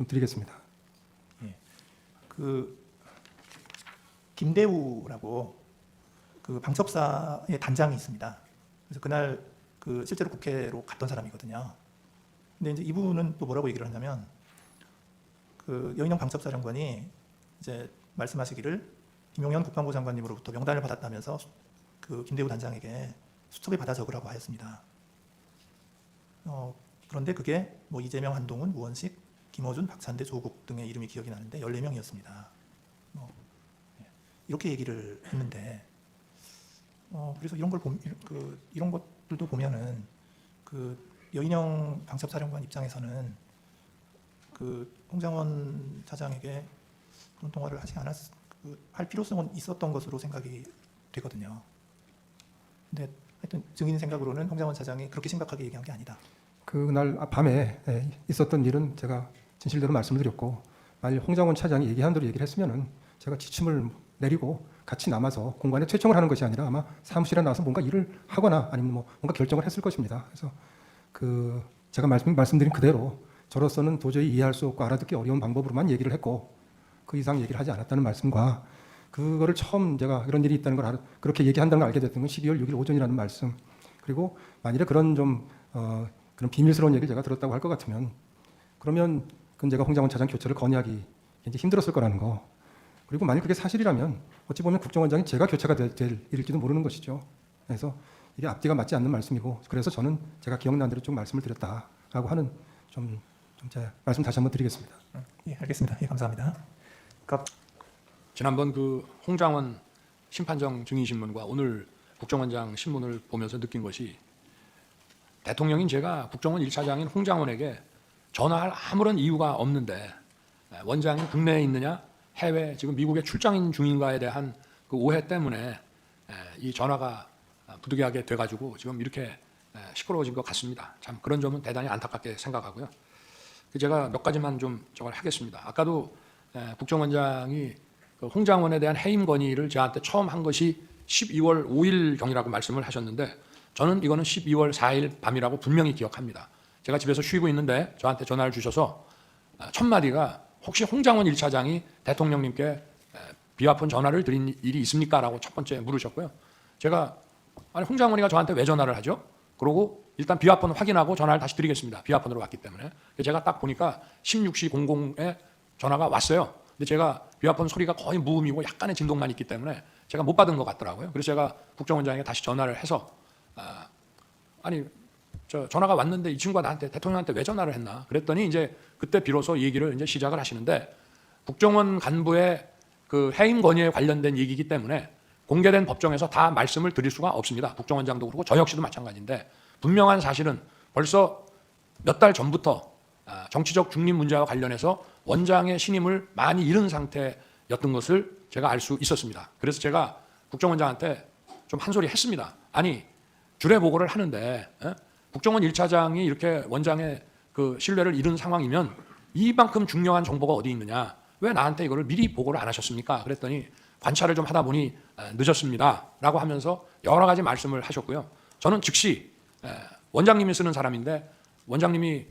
좀 드리겠습니다. 예. 그 김대우라고 그 방첩사의 단장이 있습니다. 그래서 그날 그 실제로 국회로 갔던 사람이거든요. 근데 이제 이분은 또 뭐라고 얘기를 하냐면 그 여인영 방첩사령관이 이제 말씀하시기를 김용현 국방부 장관님으로부터 명단을 받았다면서 그 김대우 단장에게 수첩에 받아 적으라고 하였습니다. 그런데 그게 뭐 이재명, 한동훈, 우원식, 김어준, 박찬대, 조국 등의 이름이 기억이 나는데 14명이었습니다. 이렇게 얘기를 했는데 그래서 이런 걸 이런 것들도 보면은 그 여인영 방첩사령관 입장에서는 그 홍장원 차장에게 그런 통화를 하지 할 필요성은 있었던 것으로 생각이 되거든요. 근데 하여튼 증인 생각으로는 홍장원 차장이 그렇게 심각하게 얘기한 게 아니다. 그날 밤에 있었던 일은 제가 진실대로 말씀을 드렸고, 만일 홍장원 차장이 얘기한 대로 얘기를 했으면은 제가 지침을 내리고 같이 남아서 공간에 퇴청을 하는 것이 아니라 아마 사무실에 나와서 뭔가 일을 하거나 아니면 뭐 뭔가 결정을 했을 것입니다. 그래서 그 제가 말씀드린 그대로 저로서는 도저히 이해할 수 없고 알아듣기 어려운 방법으로만 얘기를 했고 그 이상 얘기를 하지 않았다는 말씀과, 그거를 처음 제가 이런 일이 있다는 걸 그렇게 얘기한다는 걸 알게 됐던 건 12월 6일 오전이라는 말씀, 그리고 만일에 그런 좀 그런 비밀스러운 얘기를 제가 들었다고 할 것 같으면 그러면 그건 제가 홍장원 차장 교체를 건의하기 굉장히 힘들었을 거라는 거, 그리고 만일 그게 사실이라면 어찌 보면 국정원장이 제가 교체가 될 일일지도 모르는 것이죠. 그래서 이게 앞뒤가 맞지 않는 말씀이고, 그래서 저는 제가 기억나는 대로 좀 말씀을 드렸다라고 하는 좀 제 말씀 다시 한번 드리겠습니다. 예, 알겠습니다. 예, 감사합니다. 지난번 그 홍장원 심판정 증인신문과 오늘 국정원장 신문을 보면서 느낀 것이, 대통령인 제가 국정원 1차장인 홍장원에게 전화할 아무런 이유가 없는데 원장이 국내에 있느냐 해외 지금 미국에 출장 중인가에 대한 그 오해 때문에 이 전화가 부득이하게 돼가지고 지금 이렇게 시끄러워진 것 같습니다. 참 그런 점은 대단히 안타깝게 생각하고요. 제가 몇 가지만 좀 저걸 하겠습니다. 아까도 국정원장이 그 홍장원에 대한 해임 건의를 저한테 처음 한 것이 12월 5일 경이라고 말씀을 하셨는데, 저는 이거는 12월 4일 밤이라고 분명히 기억합니다. 제가 집에서 쉬고 있는데 저한테 전화를 주셔서 첫 마디가 혹시 홍장원 1차장이 대통령님께 비화폰 전화를 드린 일이 있습니까? 라고 첫 번째 물으셨고요. 제가 아니 홍장원이가 저한테 왜 전화를 하죠? 그러고 일단 비화폰 확인하고 전화를 다시 드리겠습니다. 비화폰으로 왔기 때문에. 제가 딱 보니까 16시 00에 전화가 왔어요. 근데 제가 비화폰 소리가 거의 무음이고 약간의 진동만 있기 때문에 제가 못 받은 것 같더라고요. 그래서 제가 국정원장에게 다시 전화를 해서 아니 저 전화가 왔는데 이 친구가 나한테 대통령한테 왜 전화를 했나? 그랬더니 이제 그때 비로소 얘기를 이제 시작을 하시는데, 국정원 간부의 그 해임 건의에 관련된 얘기이기 때문에 공개된 법정에서 다 말씀을 드릴 수가 없습니다. 국정원장도 그렇고 저 역시도 마찬가지인데, 분명한 사실은 벌써 몇 달 전부터 정치적 중립 문제와 관련해서 원장의 신임을 많이 잃은 상태였던 것을 제가 알 수 있었습니다. 그래서 제가 국정원장한테 좀 한 소리 했습니다. 아니 주례 보고를 하는데 국정원 1차장이 이렇게 원장의 그 신뢰를 잃은 상황이면 이만큼 중요한 정보가 어디 있느냐, 왜 나한테 이거를 미리 보고를 안 하셨습니까? 그랬더니 관찰을 좀 하다 보니 늦었습니다 라고 하면서 여러 가지 말씀을 하셨고요. 저는 즉시 원장님이 쓰는 사람인데 원장님이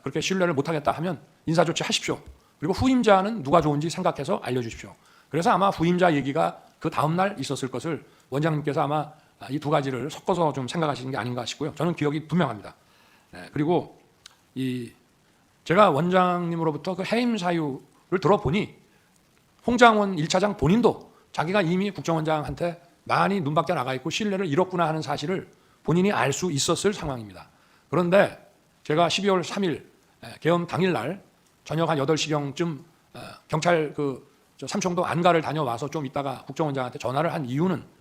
그렇게 신뢰를 못하겠다 하면 인사조치 하십시오. 그리고 후임자는 누가 좋은지 생각해서 알려주십시오. 그래서 아마 후임자 얘기가 그 다음날 있었을 것을 원장님께서 아마 이 두 가지를 섞어서 좀 생각하시는 게 아닌가 싶고요. 저는 기억이 분명합니다. 그리고 제가 원장님으로부터 그 해임 사유를 들어보니 홍장원 1차장 본인도 자기가 이미 국정원장한테 많이 눈 밖에 나가 있고 신뢰를 잃었구나 하는 사실을 본인이 알 수 있었을 상황입니다. 그런데 제가 12월 3일 계엄 당일날 저녁 한 8시경쯤 경찰 삼청동 안가를 다녀와서 좀 있다가 국정원장한테 전화를 한 이유는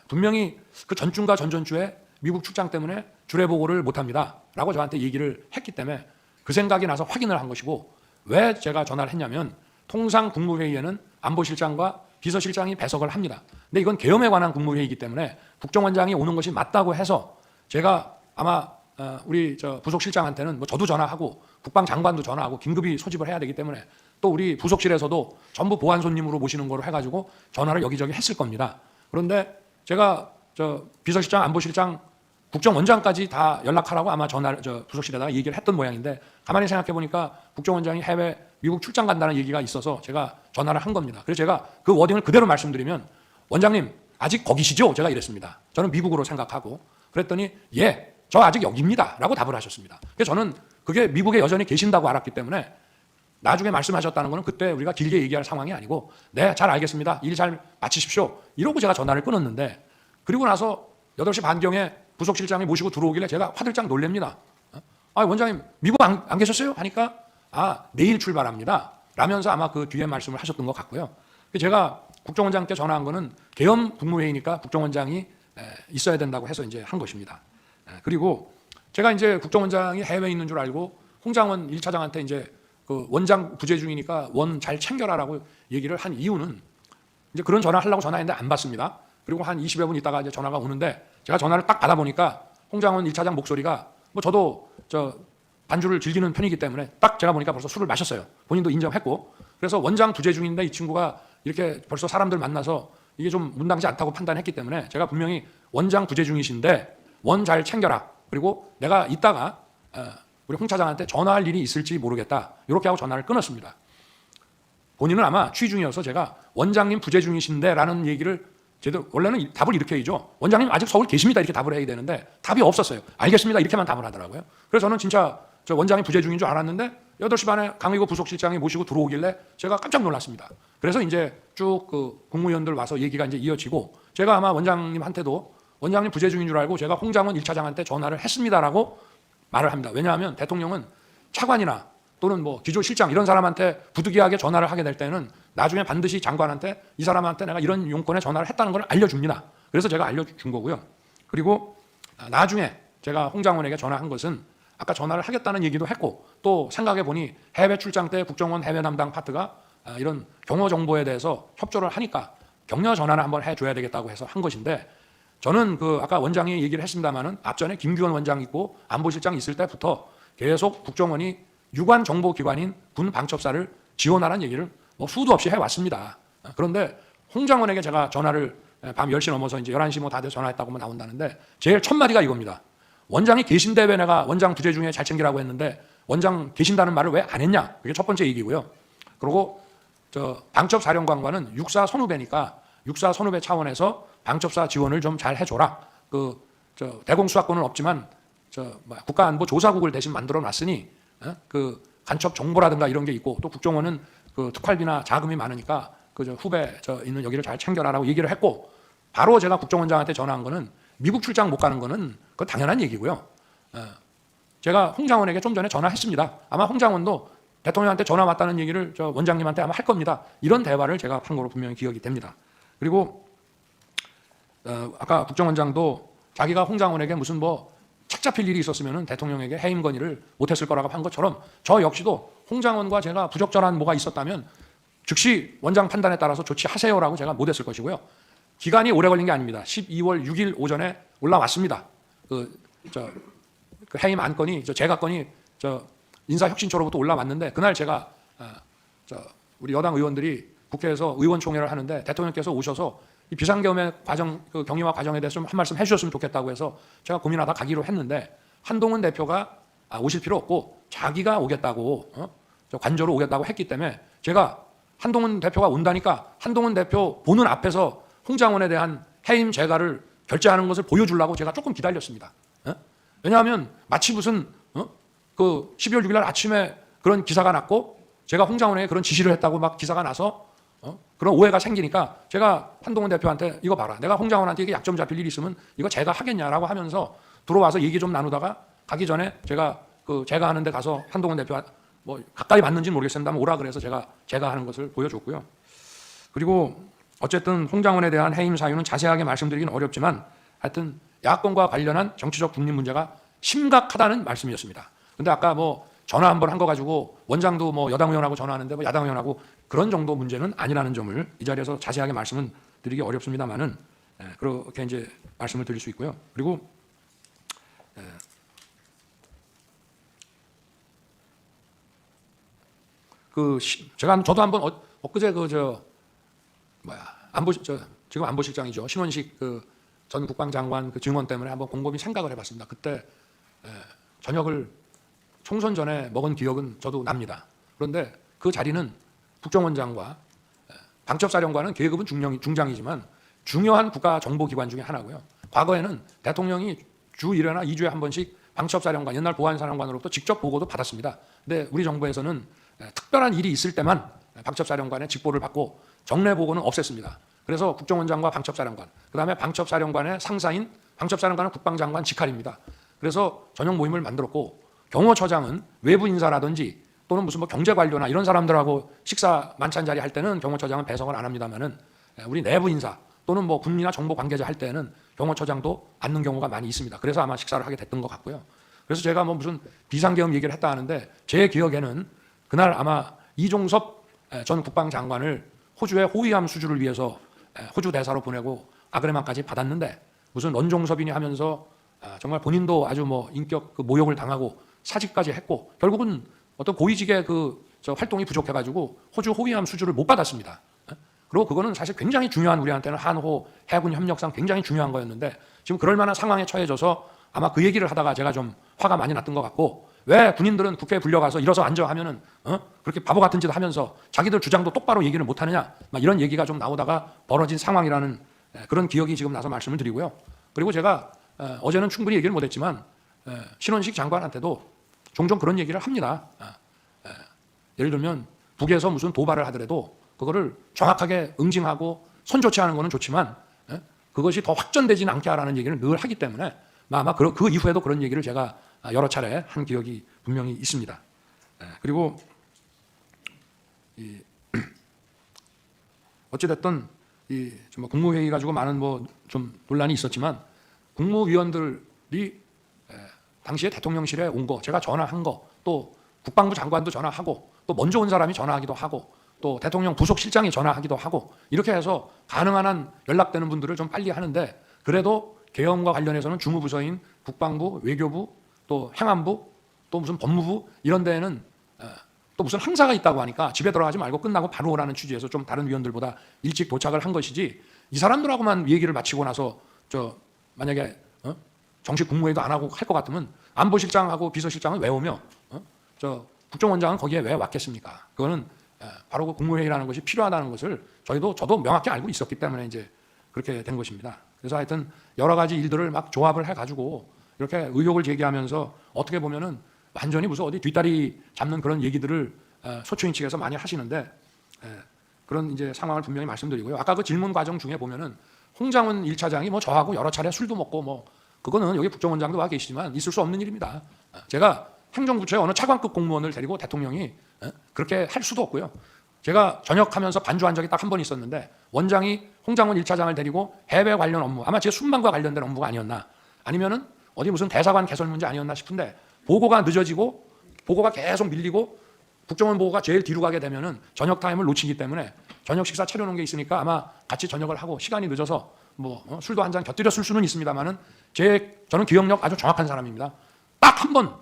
분명히 그 전주인가 전전주에 미국 출장 때문에 주례 보고를 못합니다 라고 저한테 얘기를 했기 때문에 그 생각이 나서 확인을 한 것이고, 왜 제가 전화를 했냐면 통상 국무회의에는 안보실장과 비서실장이 배석을 합니다. 근데 이건 계엄에 관한 국무회의이기 때문에 국정원장이 오는 것이 맞다고 해서 제가 아마 우리 부속실장한테는 뭐 저도 전화하고 국방장관도 전화하고 긴급히 소집을 해야 되기 때문에 또 우리 부속실에서도 전부 보안 손님으로 모시는 거로 해가지고 전화를 여기저기 했을 겁니다. 그런데 제가 비서실장, 안보실장 국정원장까지 다 연락하라고 아마 전화를 부속실에다가 얘기를 했던 모양인데 가만히 생각해 보니까 국정원장이 해외 미국 출장 간다는 얘기가 있어서 제가 전화를 한 겁니다. 그래서 제가 그 워딩을 그대로 말씀드리면 원장님 아직 거기시죠? 제가 이랬습니다. 저는 미국으로 생각하고 그랬더니 예, 저 아직 여기입니다라고 답을 하셨습니다. 그래서 저는 그게 미국에 여전히 계신다고 알았기 때문에 나중에 말씀하셨다는 거는 그때 우리가 길게 얘기할 상황이 아니고 네, 잘 알겠습니다. 일 잘 마치십시오. 이러고 제가 전화를 끊었는데 그리고 나서 8시 반경에 부속실장이 모시고 들어오길래 제가 화들짝 놀랍니다. 아, 원장님 미국 안 계셨어요? 하니까 아, 내일 출발합니다. 라면서 아마 그 뒤에 말씀을 하셨던 것 같고요. 제가 국정원장께 전화한 거는 계엄 국무회의니까 국정원장이 있어야 된다고 해서 이제 한 것입니다. 그리고 제가 이제 국정원장이 해외에 있는 줄 알고 홍장원 1차장한테 이제 그 원장 부재 중이니까 원 잘 챙겨라라고 얘기를 한 이유는 이제 그런 전화 하려고 전화했는데 안 받습니다. 그리고 한 20여 분 있다가 이제 전화가 오는데 제가 전화를 딱 받아보니까 홍장원 1차장 목소리가 뭐 저도 반주를 즐기는 편이기 때문에 딱 제가 보니까 벌써 술을 마셨어요. 본인도 인정했고 그래서 원장 부재 중인데 이 친구가 이렇게 벌써 사람들 만나서 이게 좀 문당치 않다고 판단했기 때문에 제가 분명히 원장 부재 중이신데 원 잘 챙겨라. 그리고 내가 이따가 우리 홍 차장한테 전화할 일이 있을지 모르겠다. 이렇게 하고 전화를 끊었습니다. 본인은 아마 취 중이어서 제가 원장님 부재 중이신데 라는 얘기를 제대로 원래는 답을 이렇게 해야죠. 원장님 아직 서울 계십니다. 이렇게 답을 해야 되는데 답이 없었어요. 알겠습니다. 이렇게만 답을 하더라고요. 그래서 저는 진짜 저 원장이 부재 중인 줄 알았는데 8시 반에 강의고 부속실장이 모시고 들어오길래 제가 깜짝 놀랐습니다. 그래서 이제 쭉 그 국무위원들 와서 얘기가 이제 이어지고 제가 아마 원장님한테도 원장님 부재 중인 줄 알고 제가 홍장원 1차장한테 전화를 했습니다라고 말을 합니다. 왜냐하면 대통령은 차관이나 또는 뭐 기조실장 이런 사람한테 부득이하게 전화를 하게 될 때는 나중에 반드시 장관한테 이 사람한테 내가 이런 용건에 전화를 했다는 걸 알려줍니다. 그래서 제가 알려준 거고요. 그리고 나중에 제가 홍장원에게 전화한 것은 아까 전화를 하겠다는 얘기도 했고 또 생각해 보니 해외 출장 때 국정원 해외 담당 파트가 이런 경호 정보에 대해서 협조를 하니까 격려 전화를 한번 해줘야 되겠다고 해서 한 것인데 저는 그 아까 원장이 얘기를 했습니다마는 앞전에 김규원 원장 있고 안보실장 있을 때부터 계속 국정원이 유관 정보기관인 군 방첩사를 지원하라는 얘기를 뭐 수도 없이 해왔습니다. 그런데 홍장원에게 제가 전화를 밤 10시 넘어서 이제 11시 뭐 다들 전화했다고만 나온다는데 제일 첫 마디가 이겁니다. 원장이 계신데 왜 내가 원장 부재 중에 잘 챙기라고 했는데 원장 계신다는 말을 왜 안 했냐? 그게 첫 번째 얘기고요. 그리고 방첩사령관과는 육사 선후배니까 육사 선후배 차원에서 방첩사 지원을 좀 잘 해줘라. 대공수사권은 없지만 국가안보조사국을 대신 만들어 놨으니 그 간첩 정보라든가 이런 게 있고 또 국정원은 그 특활비나 자금이 많으니까 후배 있는 여기를 잘 챙겨라라고 얘기를 했고 바로 제가 국정원장한테 전화한 거는 미국 출장 못 가는 거는 그 당연한 얘기고요. 제가 홍장원에게 좀 전에 전화했습니다. 아마 홍장원도 대통령한테 전화 왔다는 얘기를 원장님한테 아마 할 겁니다. 이런 대화를 제가 한 거로 분명히 기억이 됩니다. 그리고 아까 국정원장도 자기가 홍장원에게 무슨 뭐 책 잡힐 일이 있었으면 대통령에게 해임 건의를 못했을 거라고 한 것처럼 저 역시도 홍장원과 제가 부적절한 뭐가 있었다면 즉시 원장 판단에 따라서 조치하세요라고 제가 못했을 것이고요. 기간이 오래 걸린 게 아닙니다. 12월 6일 오전에 올라왔습니다. 그 해임 안건이 제가 건이 인사혁신처로부터 올라왔는데 그날 제가 우리 여당 의원들이 국회에서 의원총회를 하는데 대통령께서 오셔서 이 비상계엄의 과정, 그 경위와 과정에 대해서 좀 한 말씀 해주셨으면 좋겠다고 해서 제가 고민하다 가기로 했는데 한동훈 대표가 오실 필요 없고 자기가 오겠다고 관저로 오겠다고 했기 때문에 제가 한동훈 대표가 온다니까 한동훈 대표 보는 앞에서 홍장원에 대한 해임 재가를 결재하는 것을 보여주려고 제가 조금 기다렸습니다. 왜냐하면 마치 무슨 그 12월 6일 날 아침에 그런 기사가 났고 제가 홍장원에게 그런 지시를 했다고 막 기사가 나서 그런 오해가 생기니까 제가 한동훈 대표한테 이거 봐라. 내가 홍장원한테 이게 약점 잡힐 일이 있으면 이거 제가 하겠냐라고 하면서 들어와서 얘기 좀 나누다가 가기 전에 제가 제가 하는 데 가서 한동훈 대표 뭐 가까이 봤는지는 모르겠습니다만 오라 그래서 제가 하는 것을 보여줬고요. 그리고 어쨌든 홍장원에 대한 해임 사유는 자세하게 말씀드리기는 어렵지만 하여튼 야권과 관련한 정치적 중립 문제가 심각하다는 말씀이었습니다. 근데 아까 뭐 전화 한 번 한 거 가지고 원장도 뭐 여당 의원하고 전화하는데 뭐 야당 의원하고 그런 정도 문제는 아니라는 점을 이 자리에서 자세하게 말씀은 드리기 어렵습니다만은 그렇게 이제 말씀을 드릴 수 있고요. 그리고 저도 한번 엊그제 지금 안보실장이죠. 신원식 전 국방장관 그 증언 때문에 한번 곰곰이 생각을 해봤습니다. 그때 저녁을 총선 전에 먹은 기억은 저도 납니다. 그런데 그 자리는 국정원장과 방첩사령관은 계급은 중장이지만 중요한 국가정보기관 중에 하나고요. 과거에는 대통령이 주 1회나 2주에 한 번씩 방첩사령관, 옛날 보안사령관으로부터 직접 보고도 받았습니다. 근데 우리 정부에서는 특별한 일이 있을 때만 방첩사령관의 직보를 받고 정례 보고는 없앴습니다. 그래서 국정원장과 방첩사령관, 그다음에 방첩사령관의 상사인 방첩사령관은 국방장관 직할입니다. 그래서 전용 모임을 만들었고 경호처장은 외부 인사라든지 또는 무슨 뭐 경제관료나 이런 사람들하고 식사 만찬 자리 할 때는 경호처장은 배석을 안 합니다만은 우리 내부 인사 또는 뭐 군이나 정보 관계자 할 때는 경호처장도 앉는 경우가 많이 있습니다. 그래서 아마 식사를 하게 됐던 것 같고요. 그래서 제가 뭐 무슨 비상계엄 얘기를 했다 하는데 제 기억에는 그날 아마 이종섭 전 국방장관을 호주의 호위함 수주를 위해서 호주 대사로 보내고 아그레만까지 받았는데 무슨 원종섭이니 하면서 정말 본인도 아주 뭐 인격 그 모욕을 당하고 사직까지 했고 결국은 어떤 고위직의 저 활동이 부족해가지고 호주 호위함 수주를 못 받았습니다. 그리고 그거는 사실 굉장히 중요한 우리한테는 한호 해군 협력상 굉장히 중요한 거였는데 지금 그럴 만한 상황에 처해져서 아마 그 얘기를 하다가 제가 좀 화가 많이 났던 것 같고 왜 군인들은 국회에 불려가서 일어서 앉아 하면은 그렇게 바보 같은 짓 하면서 자기들 주장도 똑바로 얘기를 못 하느냐 막 이런 얘기가 좀 나오다가 벌어진 상황이라는 그런 기억이 지금 나서 말씀을 드리고요. 그리고 제가 어제는 충분히 얘기를 못했지만 신원식 장관한테도 종종 그런 얘기를 합니다. 예를 들면 북에서 무슨 도발을 하더라도 그거를 정확하게 응징하고 손 조치하는 거는 좋지만 그것이 더 확전되지는 않게 하라는 얘기를 늘 하기 때문에 아마 그 이후에도 그런 얘기를 제가 여러 차례 한 기억이 분명히 있습니다. 그리고 어찌됐든 뭐 국무회의 가지고 많은 뭐 좀 논란이 있었지만 국무위원들이 당시에 대통령실에 온 거, 제가 전화한 거, 또 국방부 장관도 전화하고 또 먼저 온 사람이 전화하기도 하고 또 대통령 부속실장이 전화하기도 하고 이렇게 해서 가능한 한 연락되는 분들을 좀 빨리 하는데 그래도 계엄과 관련해서는 주무부서인 국방부, 외교부, 또 행안부, 또 무슨 법무부 이런 데에는 또 무슨 행사가 있다고 하니까 집에 들어가지 말고 끝나고 바로 오라는 취지에서 좀 다른 위원들보다 일찍 도착을 한 것이지 이 사람들하고만 얘기를 마치고 나서 만약에 정식 국무회의도 안 하고 할 것 같으면 안보실장하고 비서실장은 왜 오며 국정원장은 거기에 왜 왔겠습니까? 그거는 바로 그 국무회의라는 것이 필요하다는 것을 저도 명확히 알고 있었기 때문에 이제 그렇게 된 것입니다. 그래서 하여튼 여러 가지 일들을 막 조합을 해가지고 이렇게 의혹을 제기하면서 어떻게 보면은 완전히 무슨 어디 뒷다리 잡는 그런 얘기들을 소추인 측에서 많이 하시는데 그런 이제 상황을 분명히 말씀드리고요. 아까 그 질문 과정 중에 보면은 홍장훈 1차장이 뭐 저하고 여러 차례 술도 먹고 뭐 그거는 여기 국정원장도 와 계시지만 있을 수 없는 일입니다. 제가 행정부처의 어느 차관급 공무원을 데리고 대통령이 그렇게 할 수도 없고요. 제가 전역하면서 반주한 적이 딱 한 번 있었는데 원장이 홍장훈 1차장을 데리고 해외 관련 업무, 아마 제 순방과 관련된 업무가 아니었나 아니면은 어디 무슨 대사관 개설 문제 아니었나 싶은데 보고가 늦어지고 보고가 계속 밀리고 국정원 보고가 제일 뒤로 가게 되면은 저녁 타임을 놓치기 때문에 저녁 식사 차려놓은 게 있으니까 아마 같이 저녁을 하고 시간이 늦어서 뭐 술도 한 잔 곁들였을 수는 있습니다만은 저는 기억력 아주 정확한 사람입니다. 딱 한 번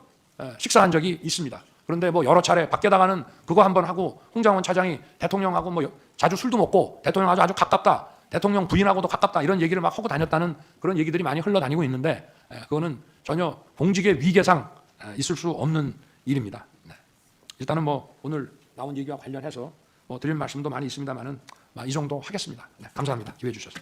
식사한 적이 있습니다. 그런데 뭐 여러 차례 밖에다가는 그거 한 번 하고 홍장원 차장이 대통령하고 뭐 자주 술도 먹고 대통령하고 아주 가깝다, 대통령 부인하고도 가깝다 이런 얘기를 막 하고 다녔다는 그런 얘기들이 많이 흘러다니고 있는데 그거는 전혀 공직의 위계상 있을 수 없는 일입니다. 일단은 뭐 오늘 나온 얘기와 관련해서 뭐 드릴 말씀도 많이 있습니다만은 이 정도 하겠습니다. 감사합니다. 기회 주셔서.